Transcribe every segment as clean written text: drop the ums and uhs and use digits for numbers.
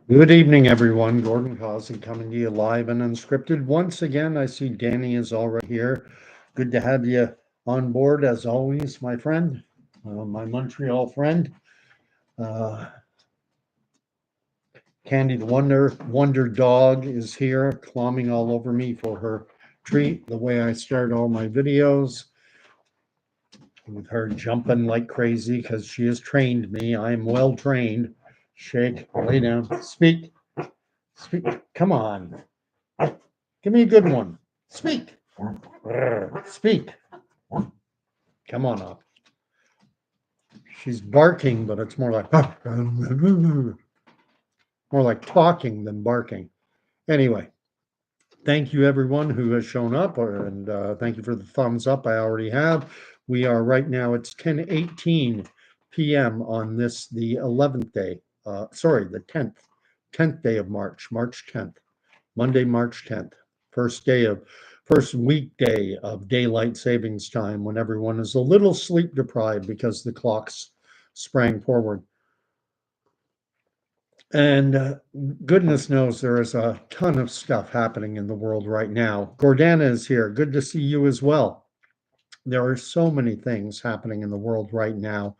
Good evening, everyone. Gordon Causey coming to you live and unscripted. Once again, I see Danny is already here. Good to have you on board, as always, my friend, my Montreal friend. Uh, Candy the Wonder Dog is here, clombing all over me for her treat. The way I start all my videos, with her jumping like crazy because she has trained me. I am well trained. Shake, lay down, speak, speak. Come on. Give me a good one. Speak. Speak. Come on up. She's barking, but it's more like more like talking than barking. Anyway, thank you everyone who has shown up, and thank you for the thumbs up. I already have. We are right now. It's 10:18 p.m. on this the 11th day. Sorry, the 10th day of March, March 10th. Monday, March 10th, first weekday of daylight savings time when everyone is a little sleep deprived because the clocks sprang forward. And goodness knows there is a ton of stuff happening in the world right now. Gordana is here. Good to see you as well. There are so many things happening in the world right now.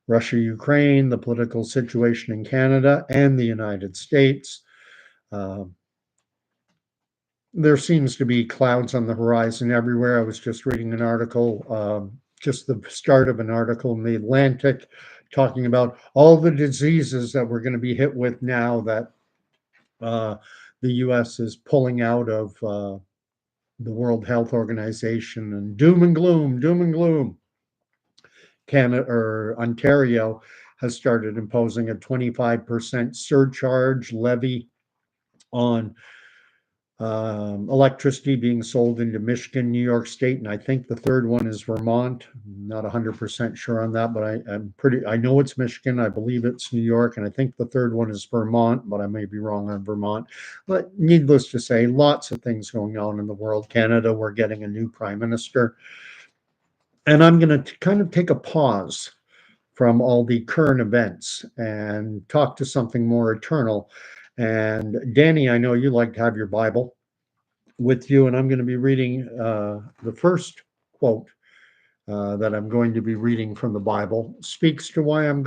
Russia, Ukraine, the political situation in Canada and the United States. Uh, there seems to be clouds on the horizon everywhere. I was just reading an article, just the start of an article in the Atlantic, talking about all the diseases that we're going to be hit with now that uh, the U.S. is pulling out of the World Health Organization, and doom and gloom, doom and gloom. Canada or Ontario has started imposing a 25% surcharge levy on electricity being sold into Michigan, New York State, and I think the third one is Vermont. I'm not 100% sure on that, but I know it's Michigan. I believe it's New York, and I think the third one is Vermont, but I may be wrong on Vermont. But needless to say, lots of things going on in the world. Canada, we're getting a new prime minister. And I'm going to kind of take a pause from all the current events and talk to something more eternal. And Danny, I know you like to have your Bible with you, and I'm going to be reading the first quote that I'm going to be reading from the Bible. Speaks to why I'm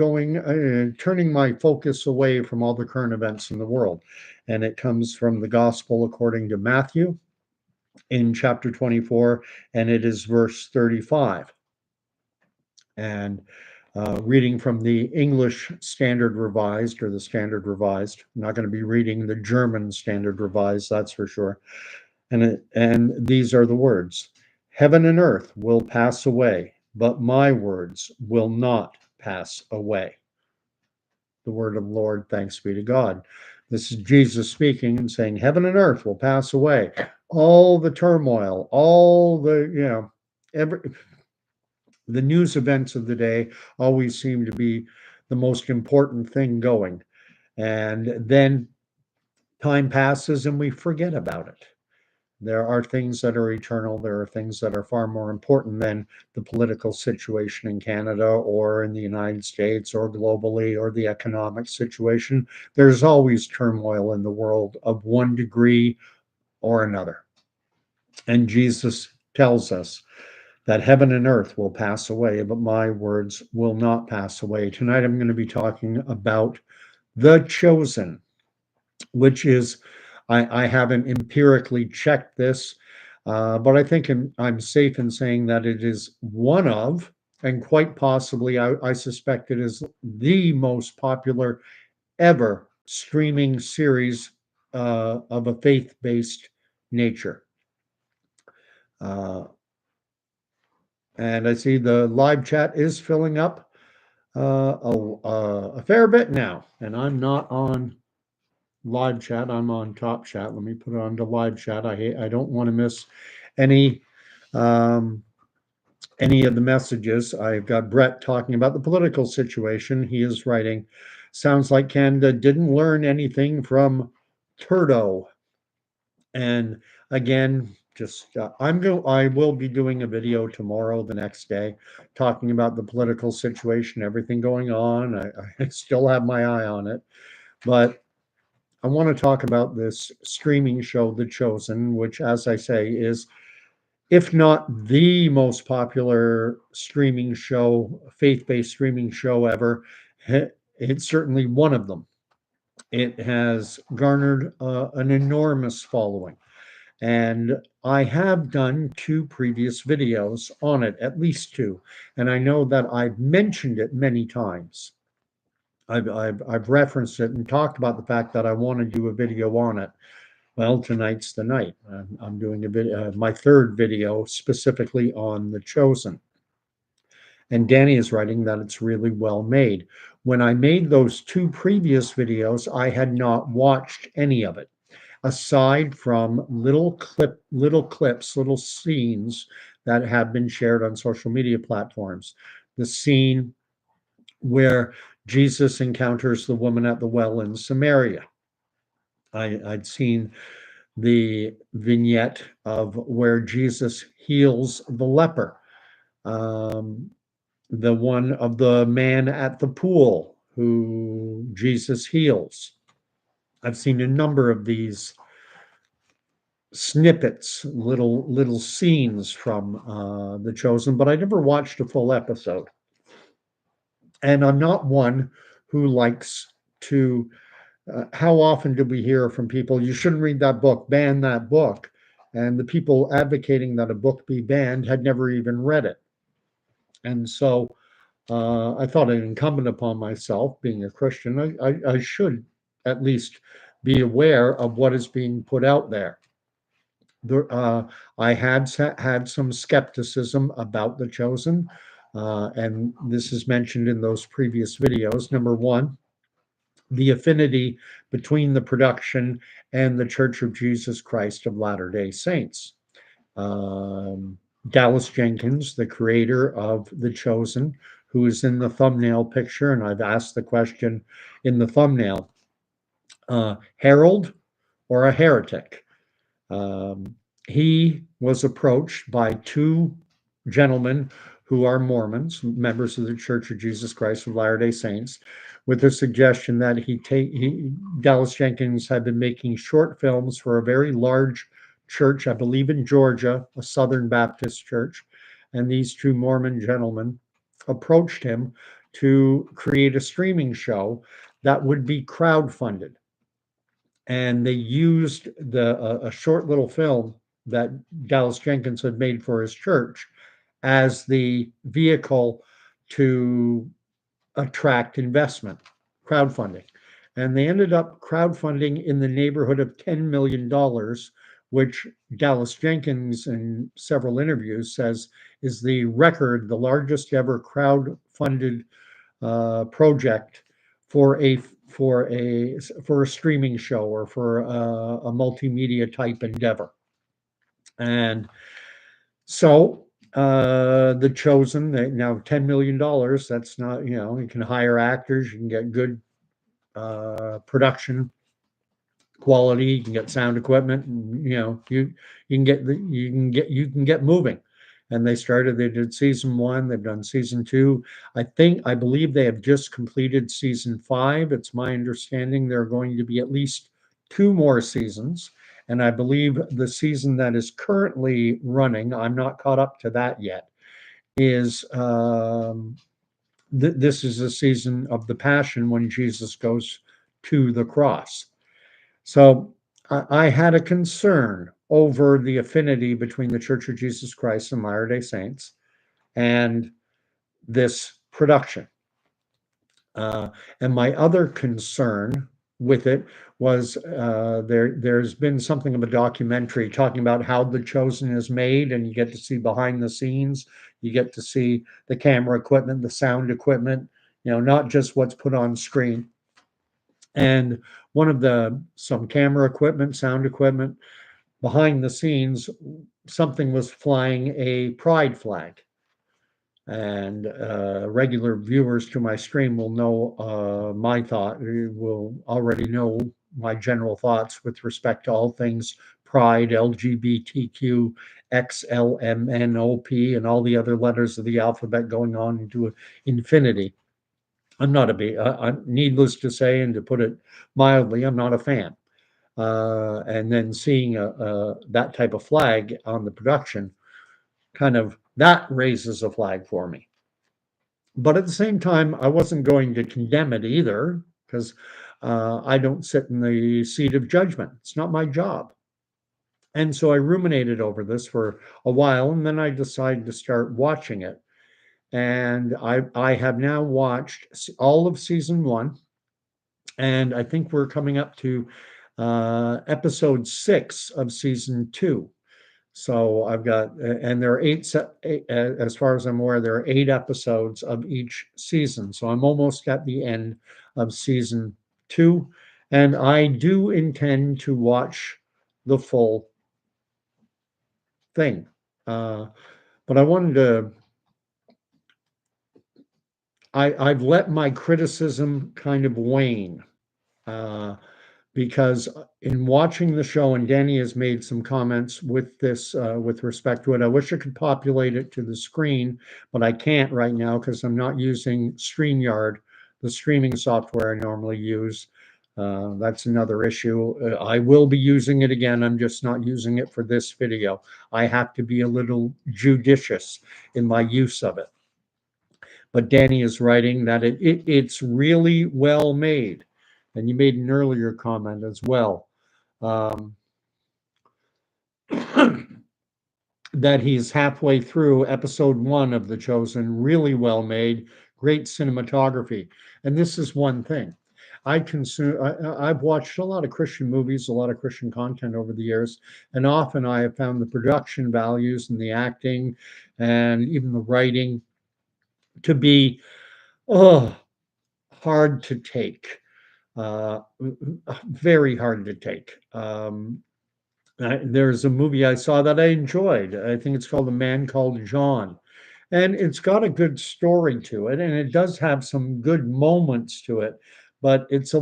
turning my focus away from all the current events in the world. And it comes from the Gospel according to Matthew in chapter 24, and it is verse 35. And reading from the English Standard Revised or the Standard Revised. I'm not going to be reading the German Standard Revised, that's for sure. And these are the words: Heaven and earth will pass away, but my words will not pass away. The word of the Lord, thanks be to God. This is Jesus speaking and saying, Heaven and earth will pass away. All the turmoil, all the, every, the news events of the day always seem to be the most important thing going. And then time passes and we forget about it. There are things that are eternal. There are things that are far more important than the political situation in Canada or in the United States or globally or the economic situation. There's always turmoil in the world of one degree or another. And Jesus tells us that heaven and earth will pass away, but my words will not pass away. Tonight, I'm going to be talking about the chosen, which is, I haven't empirically checked this, but I think I'm safe in saying that it is one of, and quite possibly, I suspect it is the most popular ever streaming series of a faith based nature. Uh, and I see the live chat is filling up a fair bit now, and I'm not on live chat. I'm on top chat. Let me put it on to live chat. I don't want to miss any um, any of the messages. I've got Brett talking about the political situation. He is writing, sounds like Canada didn't learn anything from Turdo. And again, just I will be doing a video tomorrow, the next day, talking about the political situation, everything going on. I still have my eye on it, but I want to talk about this streaming show, The Chosen, which, as I say, is, if not the most popular streaming show, faith-based streaming show ever, it's certainly one of them. It has garnered an enormous following. And I have done two previous videos on it, at least two. And I know that I've mentioned it many times. I've referenced it and talked about the fact that I want to do a video on it. Well, tonight's the night. I'm doing a video, my third video specifically on The Chosen. And Danny is writing that it's really well made. When I made those two previous videos, I had not watched any of it, aside from little clips, little scenes that have been shared on social media platforms. The scene where Jesus encounters the woman at the well in Samaria. I'd seen the vignette of where Jesus heals the leper, um, the one of the man at the pool who Jesus heals. I've seen a number of these snippets, little scenes from The Chosen, but I never watched a full episode. And I'm not one who likes to. How often do we hear from people, you shouldn't read that book, ban that book? And the people advocating that a book be banned had never even read it. And so I thought it incumbent upon myself, being a Christian, I should at least be aware of what is being put out there. I had some skepticism about The Chosen, and this is mentioned in those previous videos. Number one, the affinity between the production and the Church of Jesus Christ of Latter-day Saints. Um, Dallas Jenkins, the creator of The Chosen, who is in the thumbnail picture, and I've asked the question in the thumbnail, herald or a heretic? Um, he was approached by two gentlemen who are Mormons, members of the Church of Jesus Christ of Latter-day Saints, with the suggestion that Dallas Jenkins had been making short films for a very large church, I believe in Georgia, a Southern Baptist church, and these two Mormon gentlemen approached him to create a streaming show that would be crowdfunded, and they used a short little film that Dallas Jenkins had made for his church as the vehicle to attract investment, crowdfunding. And they ended up crowdfunding in the neighborhood of $10 million, which Dallas Jenkins, in several interviews, says is the record, the largest ever crowd-funded project for a streaming show or for a multimedia type endeavor. And so The Chosen, now $10 million, that's not, you can hire actors, you can get good production quality, you can get sound equipment, and you can get moving. And they did season one, they've done season two. I believe they have just completed season five. It's my understanding there are going to be at least two more seasons. And I believe the season that is currently running, I'm not caught up to that yet, is this is a season of the Passion when Jesus goes to the cross. So I had a concern over the affinity between the Church of Jesus Christ and Latter-day Saints and this production. And my other concern with it was there's been something of a documentary talking about how The Chosen is made, and you get to see behind the scenes, you get to see the camera equipment, the sound equipment, not just what's put on screen. And some camera equipment, sound equipment, behind the scenes, something was flying a pride flag. And regular viewers to my stream will know will already know my general thoughts with respect to all things pride, LGBTQ, XLMNOP, and all the other letters of the alphabet going on into infinity. I'm not a big, I'm needless to say, and to put it mildly, I'm not a fan. And then seeing that type of flag on the production, kind of that raises a flag for me. But at the same time, I wasn't going to condemn it either because I don't sit in the seat of judgment. It's not my job. And so I ruminated over this for a while, and then I decided to start watching it. And I have now watched all of season one, and I think we're coming up to episode 6 of season 2. So I've got, and there are as far as I'm aware, there are 8 episodes of each season. So I'm almost at the end of season 2, and I do intend to watch the full thing. Uh, but I wanted to, I've let my criticism kind of wane. Uh, because in watching the show, and Danny has made some comments with this, with respect to it. I wish I could populate it to the screen, but I can't right now because I'm not using StreamYard, the streaming software I normally use. That's another issue. I will be using it again. I'm just not using it for this video. I have to be a little judicious in my use of it. But Danny is writing that it's really well made. And you made an earlier comment as well, um, that he's halfway through episode 1 of The Chosen, really well made, great cinematography. And this is one thing. I've watched a lot of Christian movies, a lot of Christian content over the years, and often I have found the production values and the acting and even the writing to be, oh, hard to take. Very hard to take. There's a movie I saw that I enjoyed. I think it's called A Man Called John. And it's got a good story to it, and it does have some good moments to it, but it's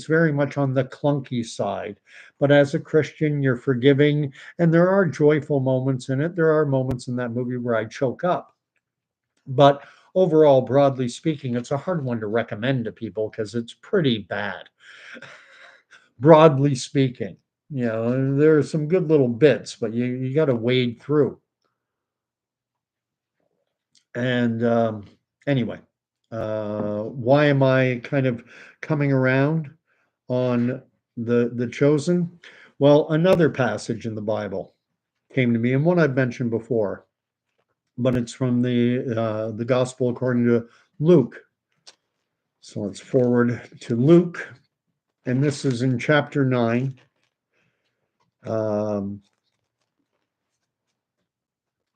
very much on the clunky side. But as a Christian, you're forgiving, and there are joyful moments in it. There are moments in that movie where I choke up. But overall, broadly speaking, it's a hard one to recommend to people because it's pretty bad, broadly speaking. There are some good little bits, but you got to wade through. And anyway, why am I kind of coming around on the chosen? Well, another passage in the Bible came to me, and one I've mentioned before, but it's from the Gospel according to Luke. So let's forward to Luke, and this is in chapter 9. Um,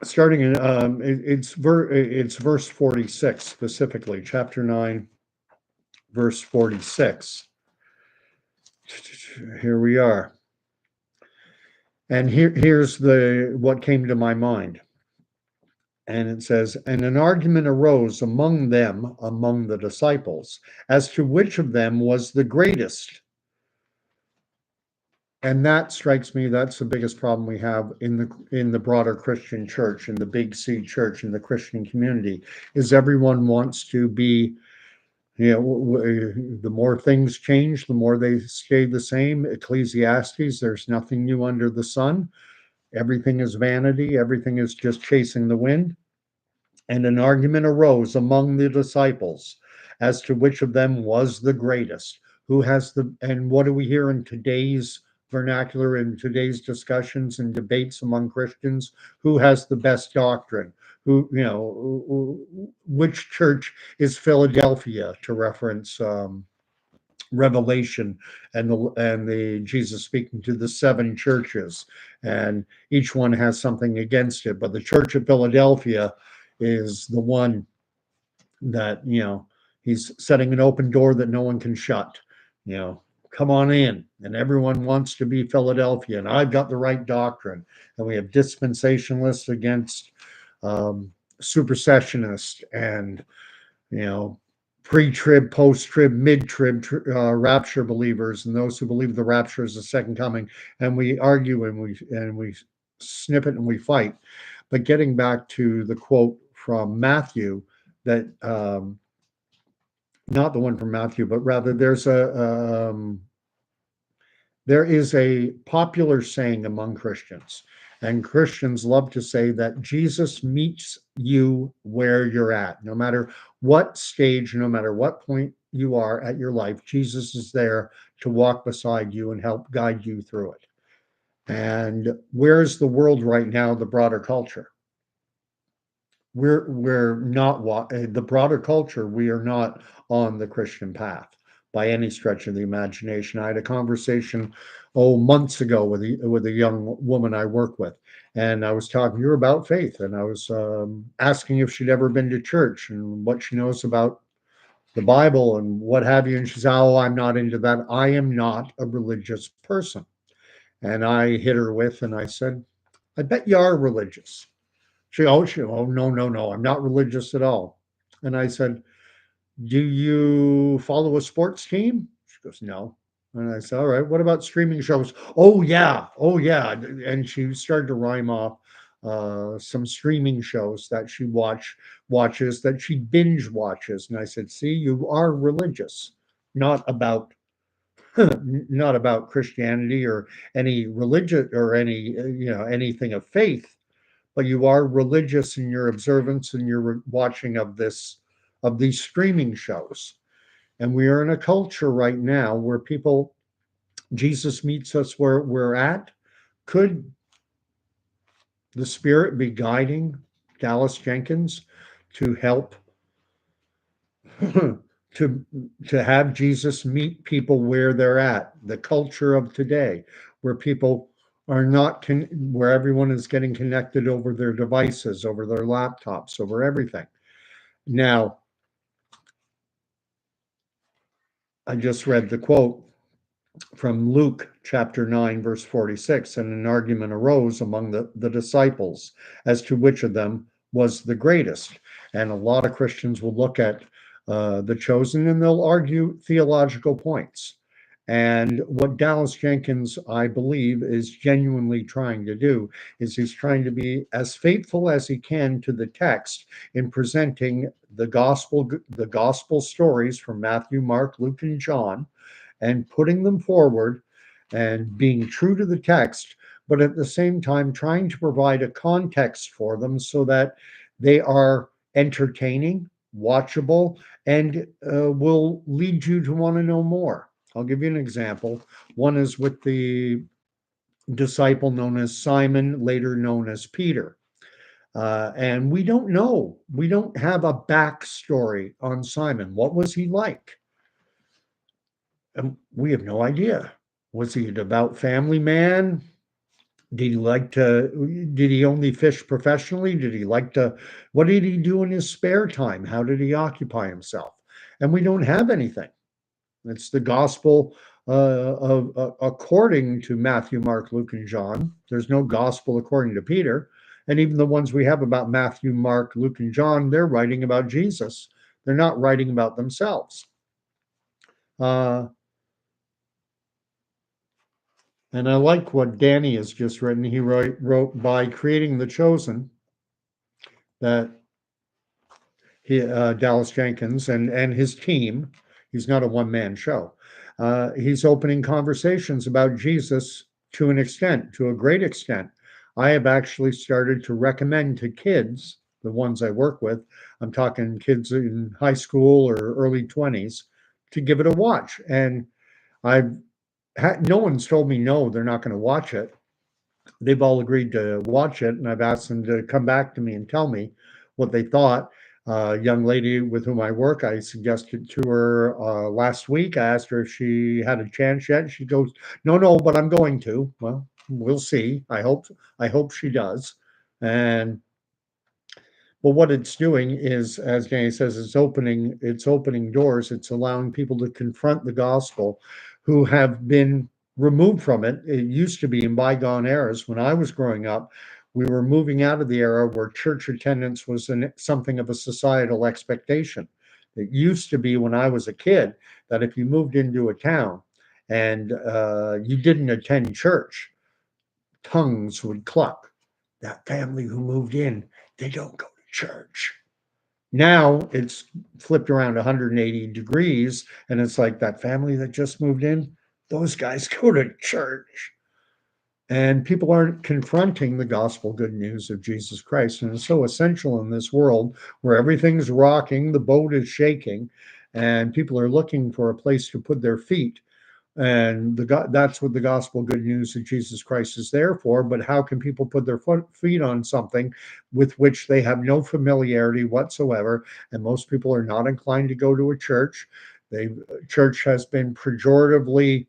Starting in it's verse 46 specifically, chapter 9, verse 46. Here we are. And here's what came to my mind. And it says, and an argument arose among the disciples, as to which of them was the greatest. And that strikes me, that's the biggest problem we have in the broader Christian church, in the big C church, in the Christian community, is everyone wants to be, the more things change, the more they stay the same. Ecclesiastes, there's nothing new under the sun. Everything is vanity. Everything is just chasing the wind. And an argument arose among the disciples as to which of them was the greatest. And what do we hear in today's vernacular, in today's discussions and debates among Christians? Who has the best doctrine? Which church is Philadelphia, to reference Revelation and the Jesus speaking to the 7 churches, and each one has something against it. But the Church of Philadelphia is the one that he's setting an open door that no one can shut. You know, come on in, and everyone wants to be Philadelphia, and I've got the right doctrine. And we have dispensationalists against supersessionists, and you know, pre-trib, post-trib, mid-trib, rapture believers, and those who believe the rapture is the second coming. And we argue and we snip it and we fight. But getting back to the quote from Matthew that not the one from Matthew, but rather there is a popular saying among Christians, and Christians love to say that Jesus meets you where you're at. No matter what stage, no matter what point you are at your life, Jesus is there to walk beside you and help guide you through it. And where's the world right now, the broader culture? We're not the broader culture, we are not on the Christian path by any stretch of the imagination. I had a conversation months ago with a young woman I work with, and I was talking to her about faith, and I was asking if she'd ever been to church and what she knows about the Bible and what have you. And she said, "Oh, I'm not into that. I am not a religious person." And I hit her with, and I said, "I bet you are religious." Oh, no, no, no, I'm not religious at all. And I said, "Do you follow a sports team?" She goes, "No." And I said, "All right, what about streaming shows?" "Oh, yeah. Oh, yeah." And she started to rhyme off some streaming shows that she watches, that she binge watches. And I said, "See, you are religious, not about not about Christianity or any religion or any anything of faith, but you are religious in your observance and your watching of these streaming shows." And we are in a culture right now where people Jesus meets us where we're at. Could the Spirit be guiding Dallas Jenkins to help to have Jesus meet people where they're at? The culture of today, where people are not where everyone is getting connected over their devices, over their laptops, over everything. Now, I just read the quote from Luke chapter 9, verse 46, and an argument arose among the disciples as to which of them was the greatest. And a lot of Christians will look at the chosen and they'll argue theological points. And what Dallas Jenkins, I believe, is genuinely trying to do is he's trying to be as faithful as he can to the text in presenting the gospel stories from Matthew, Mark, Luke, and John, and putting them forward and being true to the text, but at the same time trying to provide a context for them so that they are entertaining, watchable, and will lead you to want to know more. I'll give you an example. One is with the disciple known as Simon, later known as Peter. And we don't know. We don't have a backstory on Simon. What was he like? We have no idea. Was he a devout family man? Did he only fish professionally? Did he like to, what did he do in his spare time? How did he occupy himself? And we don't have anything. It's the gospel according to Matthew, Mark, Luke, and John. There's no gospel according to Peter. And even the ones we have about Matthew, Mark, Luke, and John, they're writing about Jesus. They're not writing about themselves. Uh, And I like what Danny has just written. He wrote by creating the chosen that Dallas Jenkins and his team. He's not a one man show. He's opening conversations about Jesus to an extent, to a great extent. I have actually started to recommend to kids, the ones I work with, I'm talking kids in high school or early 20s, to give it a watch. And I've no one's told me no, they're not going to watch it. They've all agreed to watch it, and I've asked them to come back to me and tell me what they thought. A young lady with whom I work, I suggested to her last week. I asked her if she had a chance yet. She goes, "No, no, but I'm going to." Well, we'll see. I hope she does. And well, what it's doing is, as Danny says, it's opening doors. It's allowing people to confront the gospel who have been removed from it. It used to be in bygone eras. When I was growing up, we were moving out of the era where church attendance was something of a societal expectation. It used to be when I was a kid that if you moved into a town and you didn't attend church, tongues would cluck. That family who moved in, they don't go to church. Now it's flipped around 180 degrees, and it's like that family that just moved in, those guys go to church. And people aren't confronting the gospel good news of Jesus Christ. And it's so essential in this world where everything's rocking, the boat is shaking, and people are looking for a place to put their feet. And that's what the gospel good news of Jesus Christ is there for. But how can people put their feet on something with which they have no familiarity whatsoever? And most people are not inclined to go to a church. They Church has been pejoratively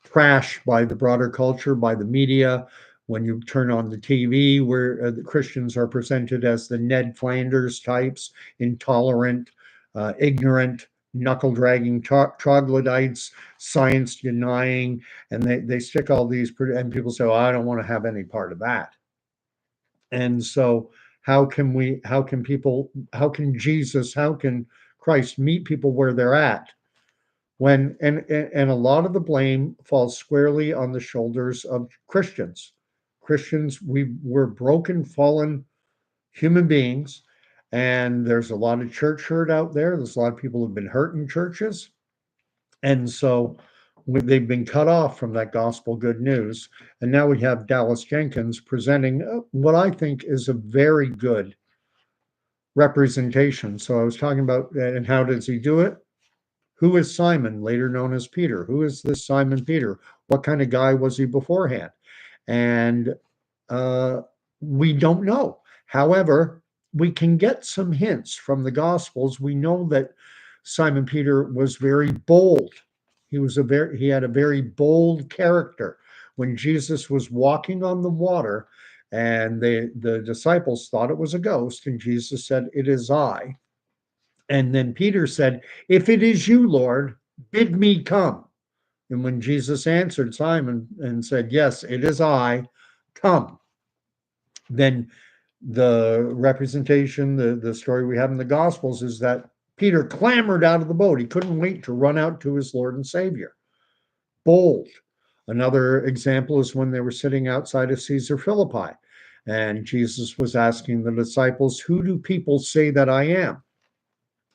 trashed by the broader culture, by the media. When you turn on the TV, where the Christians are presented as the Ned Flanders types, intolerant, ignorant, knuckle dragging troglodytes, science denying, and they stick all these, and people say, oh, I don't want to have any part of that. And so, how can Jesus, how can Christ meet people where they're at? When and a lot of the blame falls squarely on the shoulders of Christians. Christians, we're broken, fallen human beings, and there's a lot of church hurt out there. There's a lot of people who've been hurt in churches, and so they've been cut off from that gospel good news. And now we have Dallas Jenkins presenting what I think is a very good representation. So I was talking about, and how does he do it? Who is Simon, later known as Peter? Who is this Simon Peter? What kind of guy was he beforehand? And uh, we don't know. However, we can get some hints from the Gospels. We know that Simon Peter was very bold. He had a very bold character. When Jesus was walking on the water, and the disciples thought it was a ghost, and Jesus said, "It is I." And then Peter said, "If it is you, Lord, bid me come." And when Jesus answered Simon and said, "Yes, it is I, come," then the representation, the story we have in the Gospels is that Peter clambered out of the boat. He couldn't wait to run out to his Lord and Savior. Bold. Another example is when they were sitting outside of Caesar Philippi, and Jesus was asking the disciples, "Who do people say that I am?"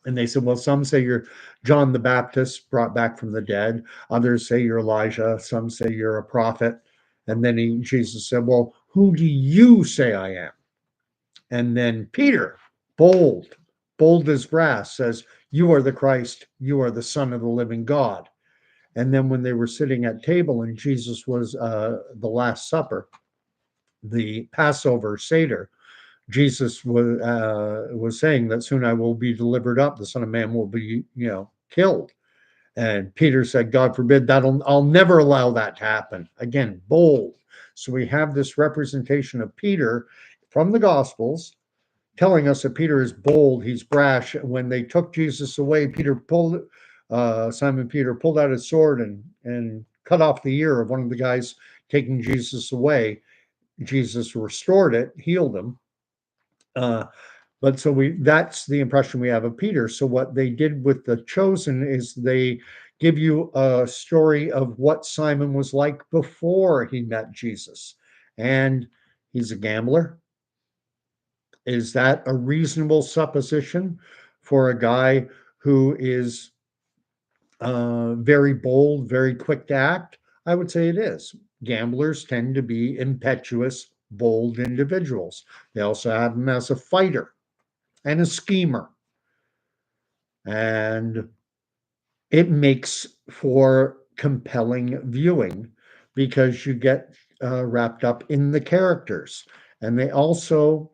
And they said, well, some say you're John the Baptist brought back from the dead. Others say you're Elijah. Some say you're a prophet. And then Jesus said, well, who do you say I am? And then Peter, bold, bold as brass, says, you are the Christ. You are the Son of the living God. And then when they were sitting at table and Jesus was the Last Supper, the Passover Seder, Jesus was saying that soon I will be delivered up. The Son of Man will be, killed. And Peter said, God forbid, I'll never allow that to happen. Again, bold. So we have this representation of Peter from the Gospels telling us that Peter is bold, he's brash. When they took Jesus away, Simon Peter pulled out his sword and cut off the ear of one of the guys taking Jesus away. Jesus restored it, healed him. But so that's the impression we have of Peter. So what they did with the chosen is they give you a story of what Simon was like before he met Jesus. And he's a gambler. Is that a reasonable supposition for a guy who is very bold, very quick to act? I would say it is. Gamblers tend to be impetuous, bold individuals. They also have him as a fighter and a schemer. And it makes for compelling viewing because you get wrapped up in the characters. And he also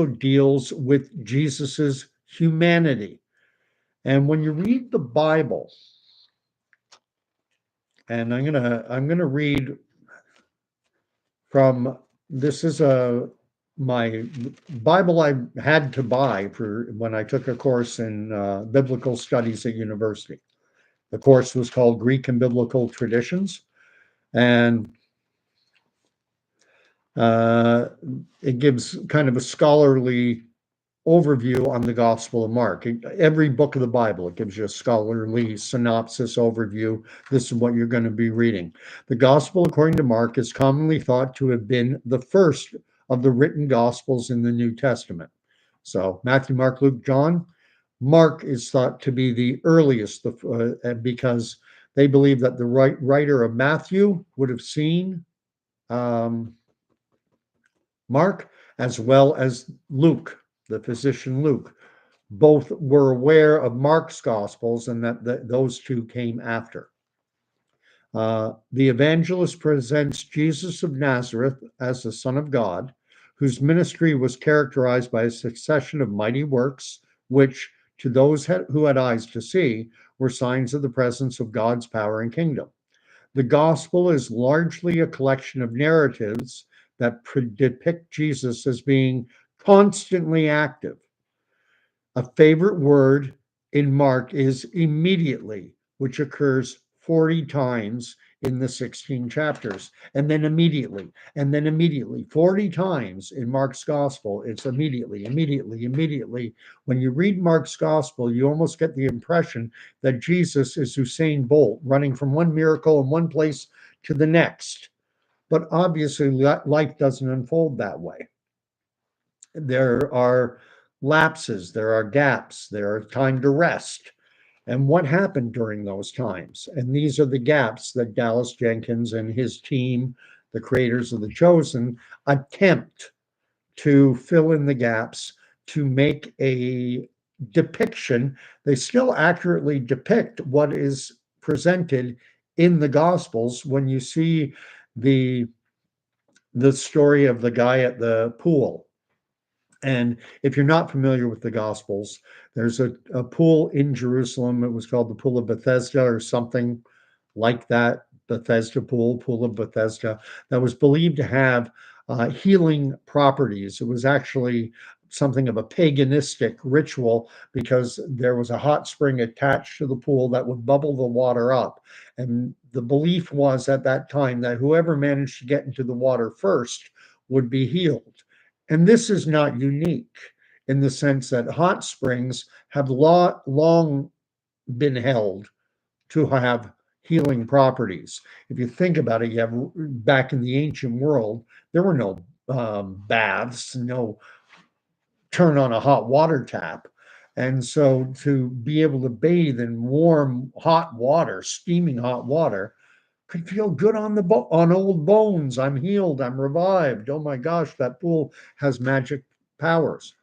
deals with Jesus's humanity. And when you read the Bible, and I'm gonna read from this is my Bible I had to buy for when I took a course in biblical studies at university. The course was called Greek and Biblical Traditions, and uh, it gives kind of a scholarly overview on the Gospel of Mark. Every book of the Bible, it gives you a scholarly synopsis overview. This is what you're going to be reading. The Gospel according to Mark is commonly thought to have been the first of the written Gospels in the New Testament. So Matthew, Mark, Luke, John. Mark is thought to be the earliest because they believe that the writer of Matthew would have seen um, Mark, as well as Luke, the physician Luke. Both were aware of Mark's Gospels and that those two came after. The evangelist presents Jesus of Nazareth as the Son of God, whose ministry was characterized by a succession of mighty works, which, to those who had eyes to see, were signs of the presence of God's power and kingdom. The gospel is largely a collection of narratives that depict Jesus as being constantly active. A favorite word in Mark is immediately, which occurs 40 times in the 16 chapters, and then immediately, 40 times in Mark's gospel. It's immediately, immediately, immediately. When you read Mark's gospel, you almost get the impression that Jesus is Usain Bolt, running from one miracle in one place to the next. But obviously, life doesn't unfold that way. There are lapses, there are gaps, there are time to rest. And what happened during those times? And these are the gaps that Dallas Jenkins and his team, the creators of The Chosen, attempt to fill in the gaps to make a depiction. They still accurately depict what is presented in the Gospels when you see the story of the guy at the pool. And if you're not familiar with the Gospels, there's a pool in Jerusalem. It was called the Pool of Bethesda or something like that. Bethesda Pool, Pool of Bethesda, that was believed to have healing properties. It was actually something of a paganistic ritual because there was a hot spring attached to the pool that would bubble the water up. And the belief was at that time that whoever managed to get into the water first would be healed. And this is not unique in the sense that hot springs have long been held to have healing properties. If you think about it, you have back in the ancient world, there were no baths, no turn on a hot water tap. And so to be able to bathe in warm, hot water, steaming hot water, could feel good on on old bones. I'm healed. I'm revived. Oh my gosh, that pool has magic powers.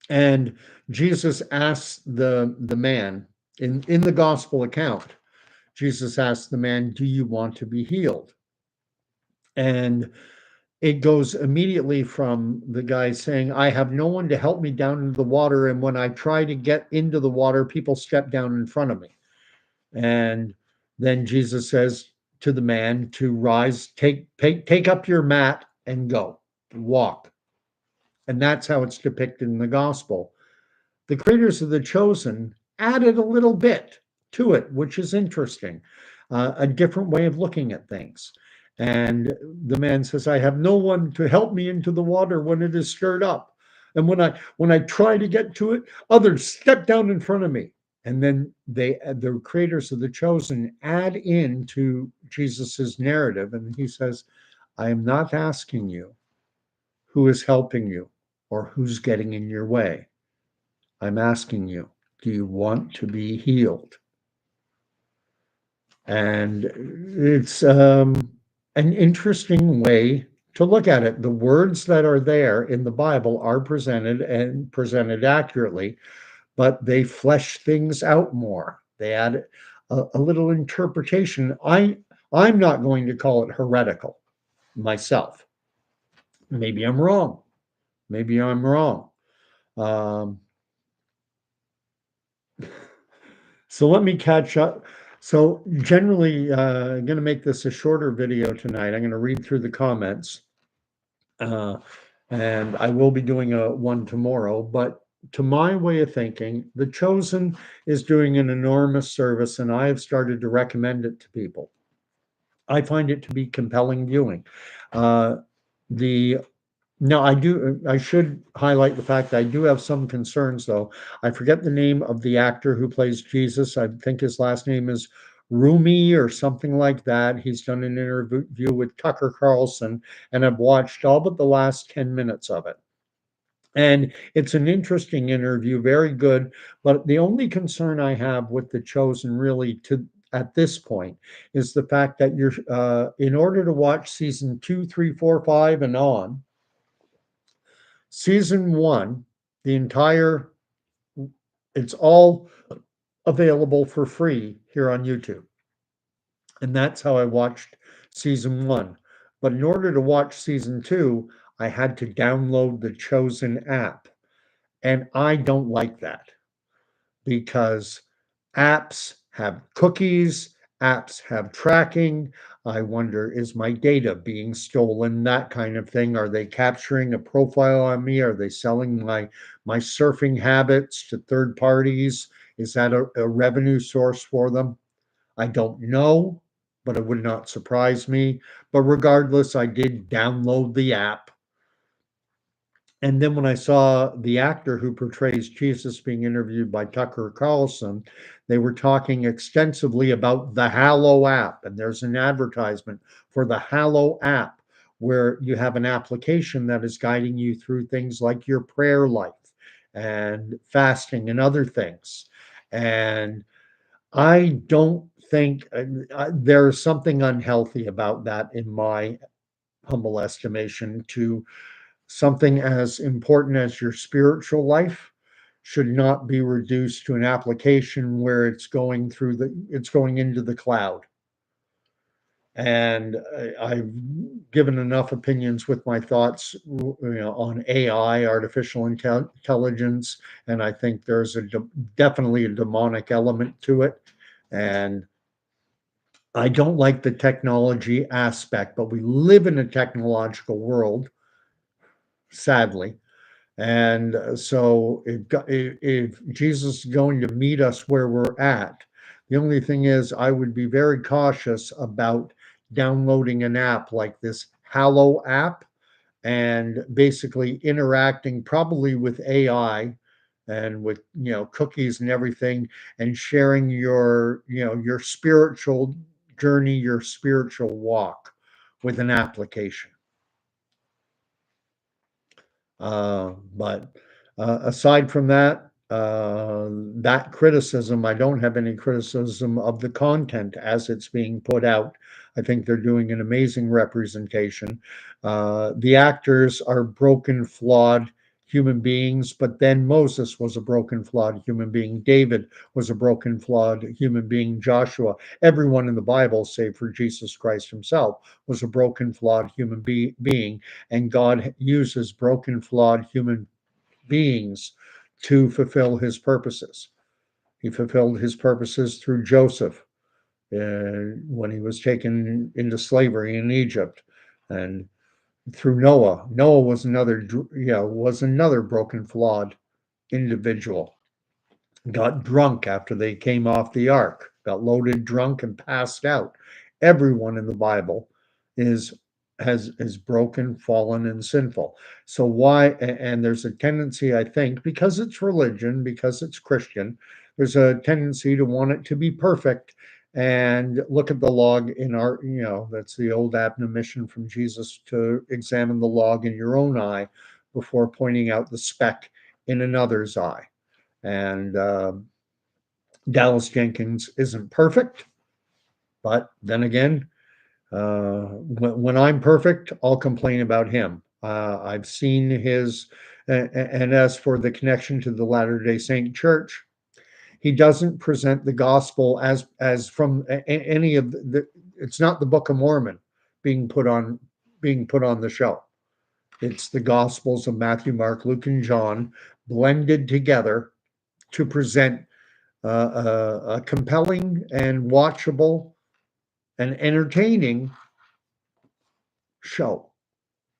And Jesus asks the man in the gospel account. Jesus asks the man, "Do you want to be healed?" And it goes immediately from the guy saying, "I have no one to help me down into the water, and when I try to get into the water, people step down in front of me." And then Jesus says to the man to rise, take up your mat and go, walk. And that's how it's depicted in the gospel. The creators of The Chosen added a little bit to it, which is interesting, a different way of looking at things. And the man says, "I have no one to help me into the water when it is stirred up. And when I try to get to it, others step down in front of me." And then the creators of The Chosen add into Jesus's narrative, and he says, "I am not asking you who is helping you or who's getting in your way. I'm asking you, do you want to be healed?" And it's an interesting way to look at it. The words that are there in the Bible are presented and presented accurately, but they flesh things out more. They add a little interpretation. I'm not going to call it heretical myself. Maybe I'm wrong. Maybe I'm wrong. Um, So let me catch up. So generally, I'm going to make this a shorter video tonight. I'm going to read through the comments, uh, and I will be doing a one tomorrow. But to my way of thinking, The Chosen is doing an enormous service, and I have started to recommend it to people. I find it to be compelling viewing. The No, I should highlight the fact that I do have some concerns, though. I forget the name of the actor who plays Jesus. I think his last name is Rumi or something like that. He's done an interview with Tucker Carlson, and I've watched all but the last 10 minutes of it. And it's an interesting interview, very good. But the only concern I have with The Chosen, really, to at this point, is the fact that you're in order to watch season 2, 3, 4, 5, and on, season one, the entire it's all available for free here on YouTube. And that's how I watched season one. But in order to watch season two, I had to download the Chosen app. And I don't like that because apps have cookies, apps have tracking. I wonder, is my data being stolen? That kind of thing. Are they capturing a profile on me? Are they selling my surfing habits to third parties? Is that a revenue source for them? I don't know, but it would not surprise me. But regardless, I did download the app. And then when I saw the actor who portrays Jesus being interviewed by Tucker Carlson, they were talking extensively about the Hallow app. And there's an advertisement for the Hallow app where you have an application that is guiding you through things like your prayer life and fasting and other things. And I don't think there's something unhealthy about that, in my humble estimation. To something as important as your spiritual life should not be reduced to an application where it's going into the cloud. And I've given enough opinions with my thoughts, on AI, artificial intelligence, and I think there's definitely a demonic element to it. And I don't like the technology aspect, but we live in a technological world, sadly. And so if Jesus is going to meet us where we're at, the only thing is I would be very cautious about downloading an app like this Hallow app and basically interacting probably with AI and with cookies and everything, and sharing your spiritual journey, your spiritual walk with an application. But aside from that, that criticism, I don't have any criticism of the content as it's being put out. I think they're doing an amazing representation. The actors are broken, flawed human beings, but then Moses was a broken, flawed human being. David was a broken, flawed human being. Joshua, everyone in the Bible, save for Jesus Christ himself, was a broken, flawed human being. And God uses broken, flawed human beings to fulfill his purposes. He fulfilled his purposes through Joseph when he was taken into slavery in Egypt, and through Noah. Noah was another broken, flawed individual. Got drunk after they came off the ark, got loaded drunk and passed out. Everyone in the Bible is is broken, fallen, and sinful. So why? And there's a tendency, I think, because it's religion, because it's Christian, there's a tendency to want it to be perfect. And look at the log in our, that's the old admonition from Jesus, to examine the log in your own eye before pointing out the speck in another's eye. And Dallas Jenkins isn't perfect, but then again, when I'm perfect, I'll complain about him. I've seen his, and as for the connection to the Latter Day Saint Church, he doesn't present the gospel as from any of the. It's not the Book of Mormon being put on the show. It's the Gospels of Matthew, Mark, Luke, and John blended together to present a compelling and watchable and entertaining show,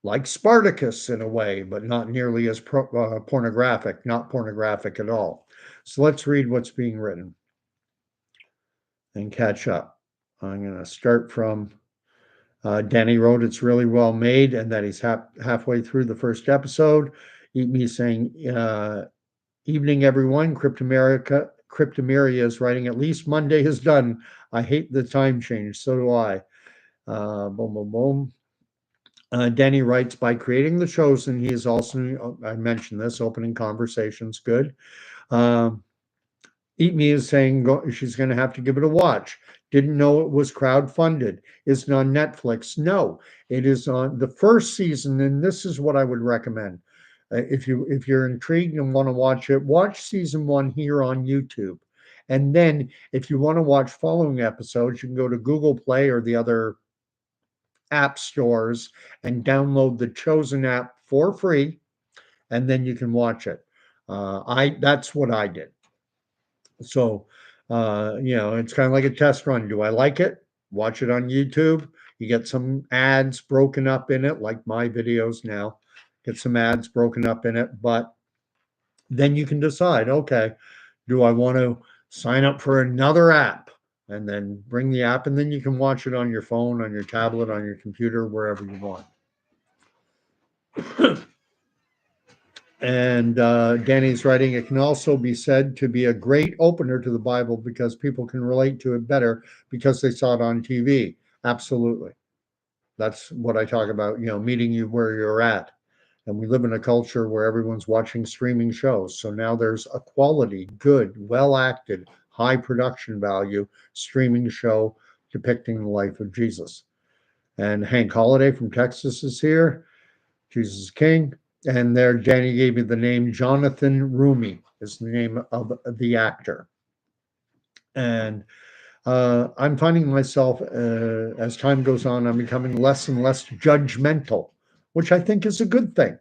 like Spartacus in a way, but not nearly as pornographic, not pornographic at all. So let's read what's being written and catch up. I'm going to start from Danny wrote, "It's really well made," and that he's halfway through the first episode. Me saying, "Evening, everyone. Cryptomerica Cryptomeria is writing, at least Monday is done. I hate the time change. So do I. Boom, boom, boom. Denny writes, by creating The Chosen, he is also, I mentioned this, opening conversations. Good. Um, Eat Me is saying she's going to have to give it a watch. Didn't know it was crowdfunded. Is it on Netflix? No, it is on the first season, and this is what I would recommend. If you're intrigued and want to watch it, watch season one here on YouTube. And then if you want to watch following episodes, you can go to Google Play or the other app stores and download the Chosen app for free, and then you can watch it. I That's what I did. So, it's kind of like a test run. Do I like it? Watch it on YouTube. You get some ads broken up in it, like my videos now. Get some ads broken up in it, but then you can decide, okay, do I want to sign up for another app? And then bring the app, and then you can watch it on your phone, on your tablet, on your computer, wherever you want. And Danny's writing, it can also be said to be a great opener to the Bible because people can relate to it better because they saw it on TV. Absolutely. That's what I talk about, meeting you where you're at. And we live in a culture where everyone's watching streaming shows. So now there's a quality, good, well acted, high production value streaming show depicting the life of Jesus. And Hank Holiday from Texas is here. Jesus is King. And there, Danny gave me the name Jonathan Rumi is the name of the actor. And I'm finding myself, as time goes on, I'm becoming less and less judgmental, which I think is a good thing.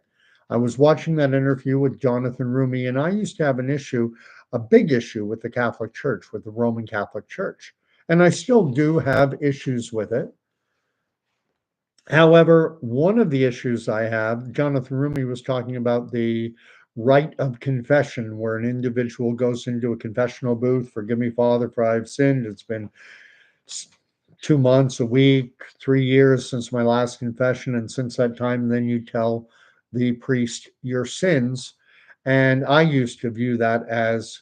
I was watching that interview with Jonathan Rumi, and I used to have a big issue with the Catholic Church, with the Roman Catholic Church. And I still do have issues with it. However, one of the issues I have, Jonathan Rumi was talking about the rite of confession, where an individual goes into a confessional booth. Forgive me, Father, for I've sinned. It's been 2 months, a week, 3 years since my last confession. And since that time, then you tell the priest your sins. And I used to view that as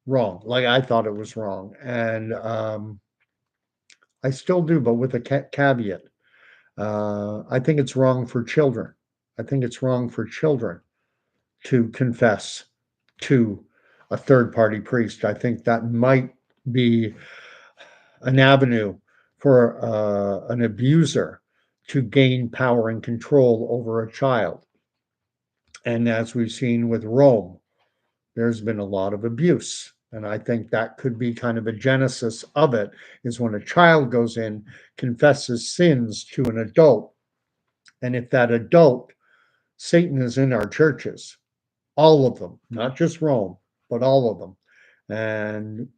wrong. Like I thought it was wrong. And I still do, but with a caveat. I think it's wrong for children. I think it's wrong for children to confess to a third party priest. I think that might be an avenue for an abuser to gain power and control over a child. And as we've seen with Rome, there's been a lot of abuse. And I think that could be kind of a genesis of it, is when a child goes in, confesses sins to an adult. And if that adult, Satan is in our churches, all of them, not just Rome, but all of them. And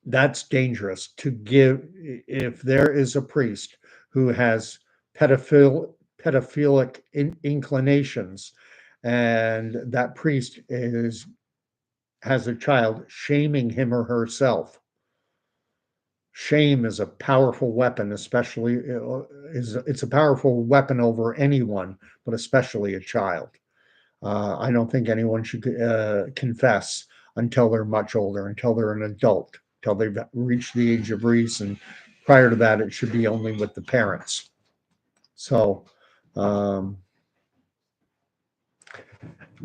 that's dangerous to give. If there is a priest who has pedophilic inclinations, and that priest has a child, shaming him or herself. Shame is a powerful weapon, especially it's a powerful weapon over anyone, but especially a child. I don't think anyone should confess until they're much older, until they're an adult, until they've reached the age of reason. Prior to that, it should be only with the parents. So, um,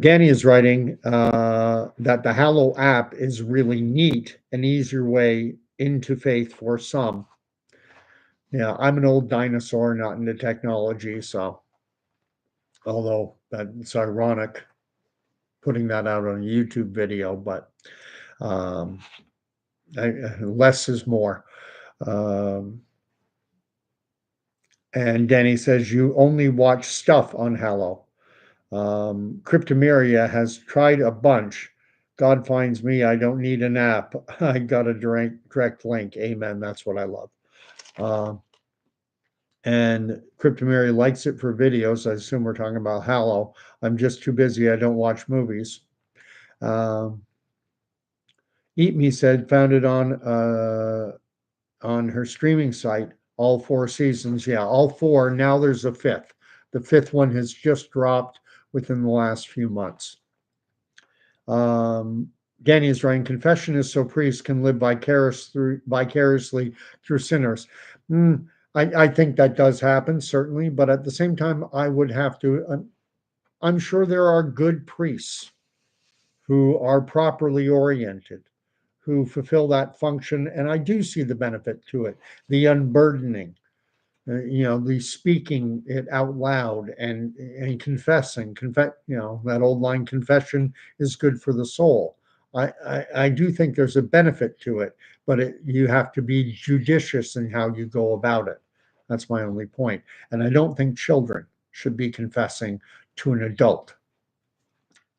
Danny is writing that the Hallow app is really neat, an easier way into faith for some. Yeah, I'm an old dinosaur, not into technology, so although that's ironic putting that out on a YouTube video, but um, less is more. Um, and Danny says you only watch stuff on Hallow. Cryptomeria has tried a bunch. God finds me. I don't need an app. I got a direct link. Amen. That's what I love. And Cryptomeria likes it for videos. I assume we're talking about Hallow. I'm just too busy. I don't watch movies. Um, Eat Me said found it on her streaming site. All 4 seasons. Yeah, all four. Now there's a fifth. The fifth one has just dropped within the last few months. Um, Danny is writing, confession is so priests can live vicariously through sinners. Mm, I think that does happen, certainly, but at the same time, I would have to. I'm sure there are good priests who are properly oriented, who fulfill that function, and I do see the benefit to it, the unburdening, the speaking it out loud and confessing. That old line, confession is good for the soul. I do think there's a benefit to it, but you have to be judicious in how you go about it. That's my only point. And I don't think children should be confessing to an adult,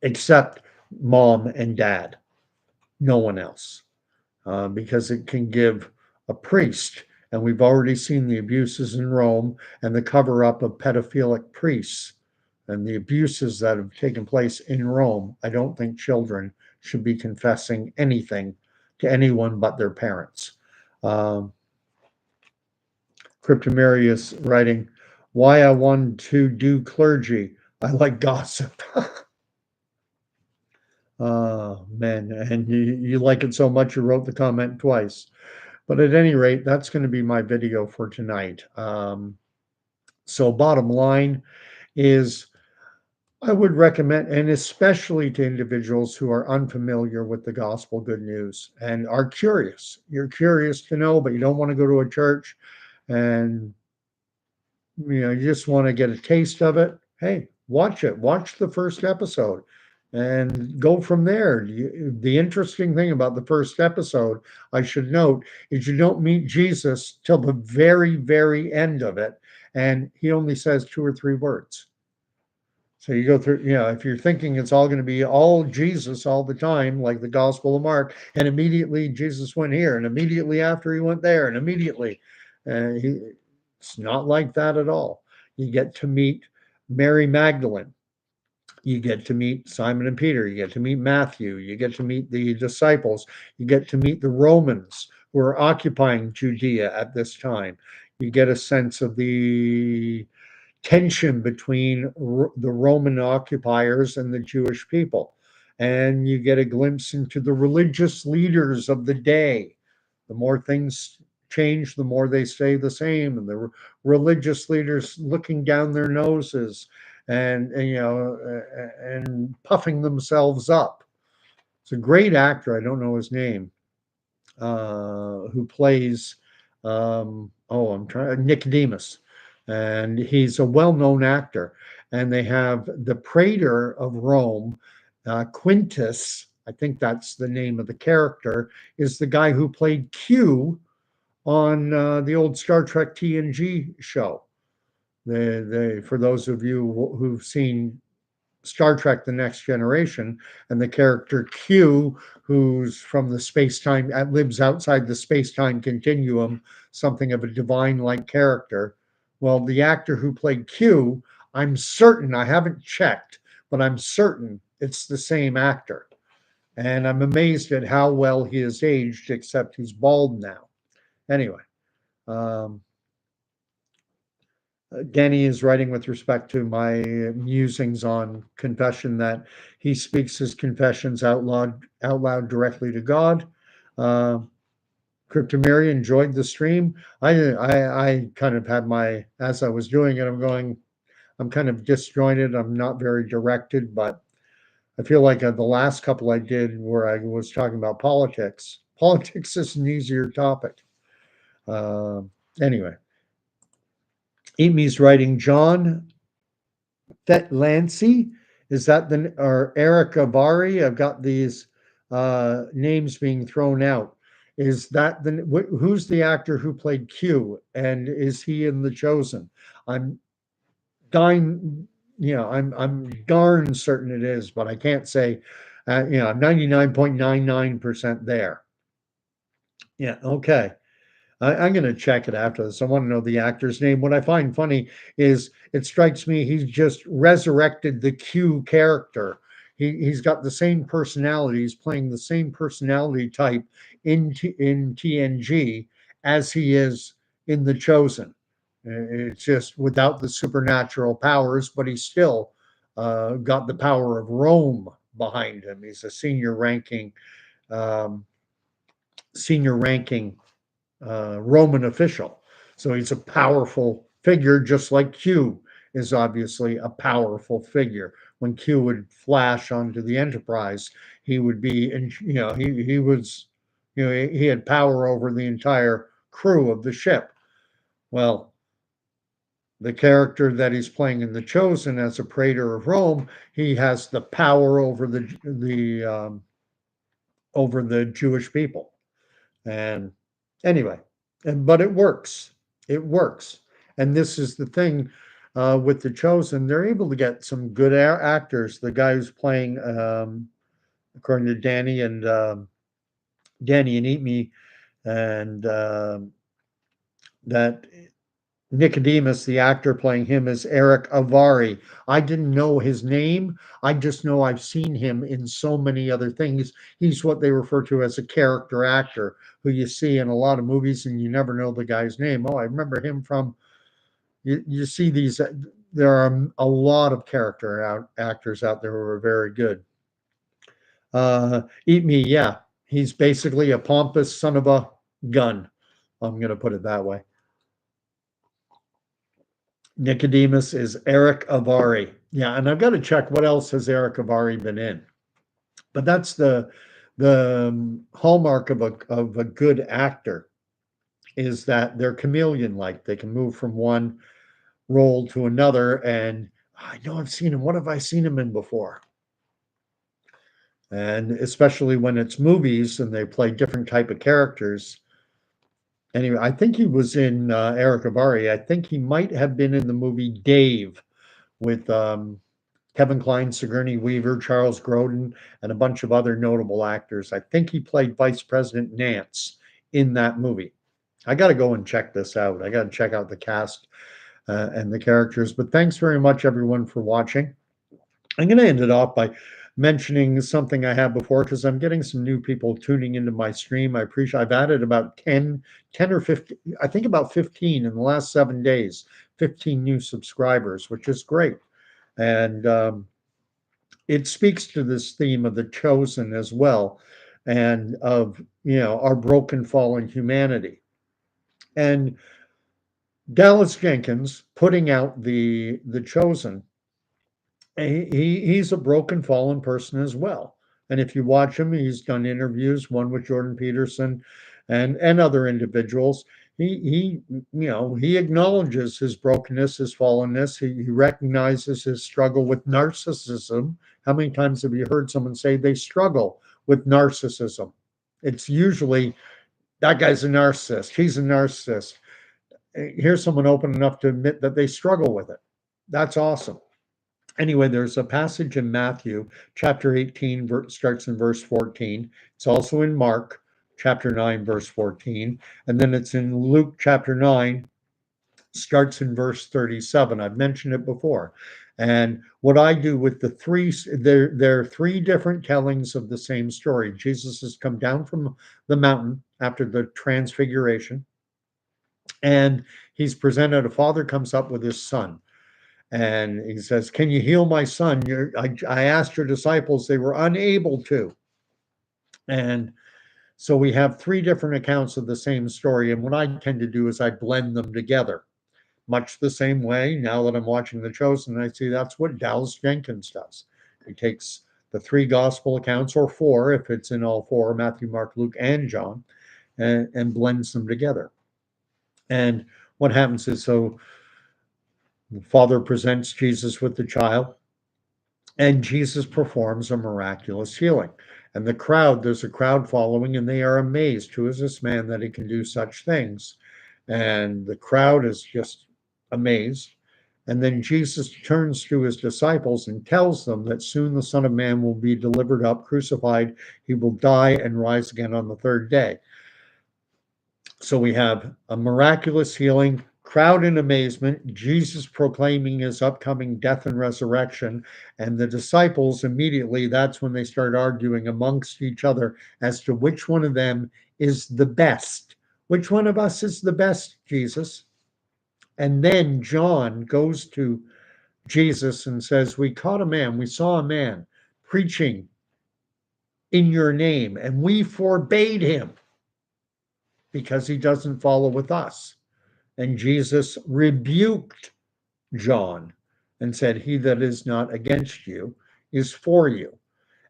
except mom and dad, no one else, because it can give a priest, and we've already seen the abuses in Rome and the cover up of pedophilic priests and the abuses that have taken place in Rome. I don't think children should be confessing anything to anyone but their parents. Um, Cryptomerius writing, why I wanted to do clergy. I like gossip. Oh, man. And you like it so much, you wrote the comment twice. But at any rate, that's going to be my video for tonight. So, bottom line is, I would recommend, and especially to individuals who are unfamiliar with the gospel good news and are curious. You're curious to know, but you don't want to go to a church, and you just want to get a taste of it. Hey, watch it. Watch the first episode and go from there. The interesting thing about the first episode, I should note, is you don't meet Jesus till the very, very end of it. And he only says 2 or 3 words. So you go through, if you're thinking it's all going to be all Jesus all the time, like the Gospel of Mark, and immediately Jesus went here, and immediately after he went there, and immediately, it's not like that at all. You get to meet Mary Magdalene. You get to meet Simon and Peter. You get to meet Matthew. You get to meet the disciples. You get to meet the Romans who are occupying Judea at this time. You get a sense of the tension between the Roman occupiers and the Jewish people. And you get a glimpse into the religious leaders of the day. The more things change, the more they stay the same. And the religious leaders looking down their noses and puffing themselves up. It's a great actor. I don't know his name, who plays, I'm trying, Nicodemus, and he's a well-known actor. And they have the praetor of Rome, Quintus, I think that's the name of the character, is the guy who played Q on the old Star Trek TNG show. For those of you who've seen Star Trek: The Next Generation, and the character Q, who's from the space time, lives outside the space time continuum, something of a divine like character. Well, the actor who played Q, I'm certain, I haven't checked, but I'm certain it's the same actor. And I'm amazed at how well he has aged, except he's bald now. Anyway, um, Danny is writing with respect to my musings on confession that he speaks his confessions out loud directly to God. Uh, Cryptomary enjoyed the stream. I kind of had as I was doing it, I'm kind of disjointed. I'm not very directed, but I feel like the last couple I did where I was talking about politics. Politics is an easier topic. Uh, anyway, Amy's writing, John Fetlancy, is that or Erica Bari? I've got these names being thrown out. Is that who's the actor who played Q, and is he in The Chosen? I'm dying, I'm darn certain it is, but I can't say. I'm 99.99% there. Yeah, okay. I'm going to check it after this. I want to know the actor's name. What I find funny is it strikes me he's just resurrected the Q character. He's got the same personality. He's playing the same personality type in TNG as he is in The Chosen. It's just without the supernatural powers, but he's still got the power of Rome behind him. He's a um, senior ranking Roman official. So he's a powerful figure, just like Q is obviously a powerful figure. When Q would flash onto the Enterprise, he would be, he was, he had power over the entire crew of the ship. Well, the character that he's playing in The Chosen as a praetor of Rome, he has the power over the Jewish people. And anyway, but it works. It works. And this is the thing with The Chosen. They're able to get some good actors. The guy who's playing, according to Danny and Eat Me, and that Nicodemus, the actor playing him, is Eric Avari. I didn't know his name. I just know I've seen him in so many other things. He's what they refer to as a character actor, who you see in a lot of movies and you never know the guy's name. Oh, I remember him from. You see these. There are a lot of actors out there who are very good. Eat Me, yeah. He's basically a pompous son of a gun. I'm going to put it that way. Nicodemus is Eric Avari. Yeah, and I've got to check what else has Eric Avari been in. But that's the hallmark of a good actor, is that they're chameleon like. They can move from one role to another. And I know I've seen him. What have I seen him in before? And especially when it's movies and they play different type of characters. Anyway, I think he was in Eric Avari. I think he might have been in the movie Dave with Kevin Kline, Sigourney Weaver, Charles Grodin, and a bunch of other notable actors. I think he played Vice President Nance in that movie. I got to go and check this out. I got to check out the cast and the characters. But thanks very much, everyone, for watching. I'm going to end it off by mentioning something I had before, because I'm getting some new people tuning into my stream. I appreciate. I've added about 10 or 15, I think about 15 in the last 7 days, 15 new subscribers, which is great. And it speaks to this theme of the chosen as well, and of our broken, fallen humanity. And Dallas Jenkins putting out the chosen, he's a broken, fallen person as well. And if you watch him, he's done interviews, one with Jordan Peterson and other individuals. He acknowledges his brokenness, his fallenness. He recognizes his struggle with narcissism. How many times have you heard someone say they struggle with narcissism? It's usually that guy's a narcissist. He's a narcissist. Here's someone open enough to admit that they struggle with it. That's awesome. Anyway, there's a passage in Matthew chapter 18, starts in verse 14. It's also in Mark chapter 9, verse 14. And then it's in Luke chapter 9, starts in verse 37. I've mentioned it before. And what I do with the three, there are three different tellings of the same story. Jesus has come down from the mountain after the transfiguration, and he's presented. A father comes up with his son, and he says, "Can you heal my son? I asked your disciples, they were unable to." And so we have three different accounts of the same story. And what I tend to do is I blend them together, much the same way. Now that I'm watching The Chosen, I see that's what Dallas Jenkins does. He takes the three gospel accounts, or four if it's in all four, Matthew, Mark, Luke, and John, and blends them together. And what happens is, so the father presents Jesus with the child, and Jesus performs a miraculous healing. And there's a crowd following, and they are amazed. Who is this man that he can do such things? And the crowd is just amazed. And then Jesus turns to his disciples and tells them that soon the Son of Man will be delivered up, crucified. He will die and rise again on the third day. So we have a miraculous healing, crowd in amazement, Jesus proclaiming his upcoming death and resurrection, and the disciples immediately, that's when they start arguing amongst each other as to which one of them is the best. Which one of us is the best, Jesus? And then John goes to Jesus and says, "We caught a man, we saw a man preaching in your name, and we forbade him because he doesn't follow with us. And Jesus rebuked John and said, he that is not against you is for you.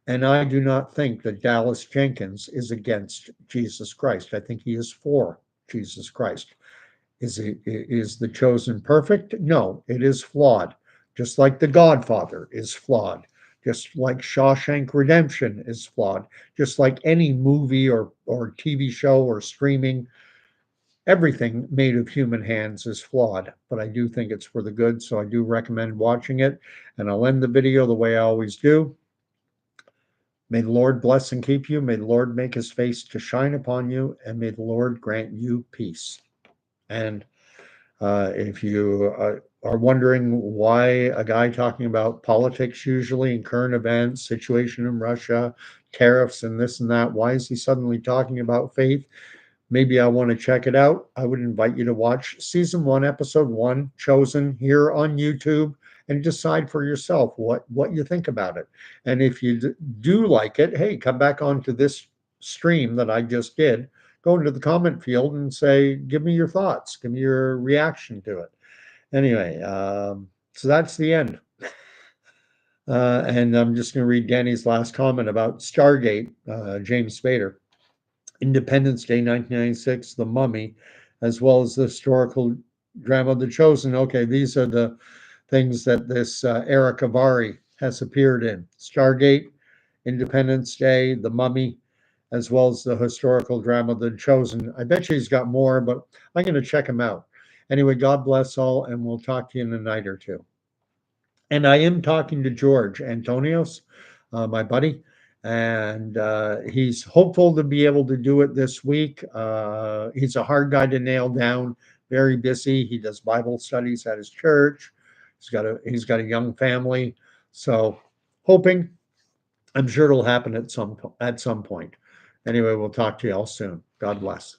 And I do not think that Dallas Jenkins is against Jesus Christ. I think he is for Jesus Christ. Is the chosen perfect? No, it is flawed. Just like The Godfather is flawed. Just like Shawshank Redemption is flawed. Just like any movie or TV show or streaming, everything made of human hands is flawed. But I do think it's for the good, so I do recommend watching it. And I'll end the video the way I always do. May the Lord bless and keep you. May the Lord make his face to shine upon you, and may the Lord grant you peace. And if you are wondering why a guy talking about politics, usually in current events, situation in Russia, tariffs, and this and that, why is he suddenly talking about faith? Maybe I want to check it out. I would invite you to watch season 1, episode 1, Chosen, here on YouTube, and decide for yourself what you think about it. And if you do like it, hey, come back onto this stream that I just did. Go into the comment field and say, give me your thoughts, give me your reaction to it. Anyway, so that's the end. And I'm just going to read Danny's last comment about Stargate, James Spader. Independence Day 1996, The Mummy, as well as the historical drama The Chosen. Okay, these are the things that this Eric Avari has appeared in. Stargate, Independence Day, The Mummy, as well as the historical drama The Chosen. I bet you he's got more, but I'm going to check him out. Anyway, God bless all, and we'll talk to you in a night or two. And I am talking to George Antonios, my buddy, and he's hopeful to be able to do it this week. He's a hard guy to nail down, very busy. He does Bible studies at his church. He's got a young family, so hoping. I'm sure it'll happen at some point. Anyway, we'll talk to you all soon. God bless.